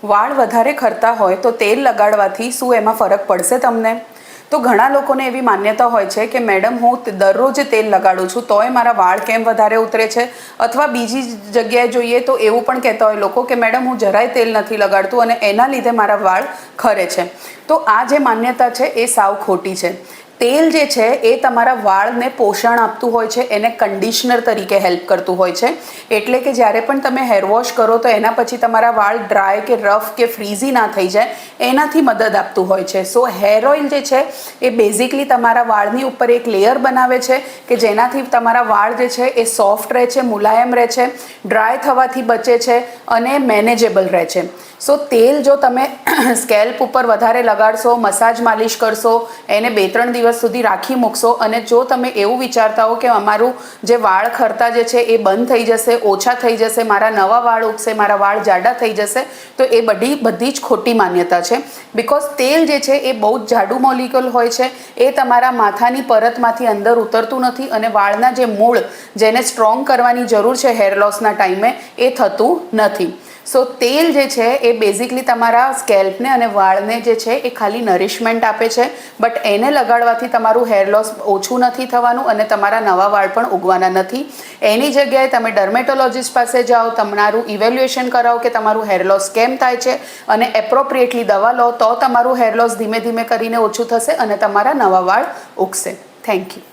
વાળ વધારે ખરતા હોય તો તેલ લગાડવાથી શું એમાં ફરક પડશે તમને? તો ઘણા લોકોને એવી માન્યતા હોય છે કે મેડમ હું દરરોજ તેલ લગાડું છું તોય મારા વાળ કેમ વધારે ઉતરે છે, અથવા બીજી જગ્યાએ જોઈએ તો એવું પણ કહેતા હોય લોકો કે મેડમ હું જરાય તેલ નથી લગાડતું અને એના લીધે મારા વાળ ખરે છે. તો આ જે માન્યતા છે એ સાવ ખોટી છે. તેલ જે છે એ તમારા વાળને પોષણ આપતું હોય છે, એને કન્ડિશનર તરીકે હેલ્પ કરતું હોય છે. એટલે કે જ્યારે પણ તમે હેર વોશ કરો તો એના પછી તમારા વાળ ડ્રાય કે રફ કે ફ્રીઝી ના થઈ જાય એનાથી મદદ આપતું હોય છે. સો હેર ઓઇલ જે છે એ બેઝિકલી તમારા વાળની ઉપર એક લેયર બનાવે છે કે જેનાથી તમારા વાળ જે છે એ સોફ્ટ રહે છે, મુલાયમ રહે છે, ડ્રાય થવાથી બચે છે અને મેનેજેબલ રહે છે. સો તેલ જો તમે સ્કેલ્પ ઉપર વધારે લગાડશો, મસાજ માલિશ કરશો, એને 2-3 દિવસ સુધી રાખી મૂકશો અને જો તમે એવું વિચારતા હો કે અમારું જે વાળ ખરતા જે છે એ બંધ થઈ જશે, ઓછા થઈ જશે, મારા નવા વાળ ઉગશે, મારા વાળ જાડા થઈ જશે, તો એ બધી જ ખોટી માન્યતા છે. બિકોઝ તેલ જે છે એ બહુ જ જાડું મોલિક્યુલ હોય છે, એ તમારા માથાની પરતમાંથી અંદર ઉતરતું નથી અને વાળના જે મૂળ જેને સ્ટ્રોંગ કરવાની જરૂર છે હેર લોસના ટાઈમે એ થતું નથી. સો તેલ જે છે એ બેઝિકલી તમારા સ્કેલ્પને અને વાળને જે છે એ ખાલી નરિશમેન્ટ આપે છે, બટ એને લગાડવાથી તમારું હેર લોસ ઓછું નથી થવાનું અને તમારા નવા વાળ પણ ઉગવાના નથી. એની જગ્યાએ તમે ડર્મેટોલોજીસ્ટ પાસે જાઓ, તમારું ઇવેલ્યુએશન કરાવો કે તમારું હેર લોસ કેમ થાય છે અને એપ્રોપ્રિએટલી દવા લો તો તમારું હેર લોસ ધીમે ધીમે કરીને ઓછું થશે અને તમારા નવા વાળ ઉગશે. Thank you.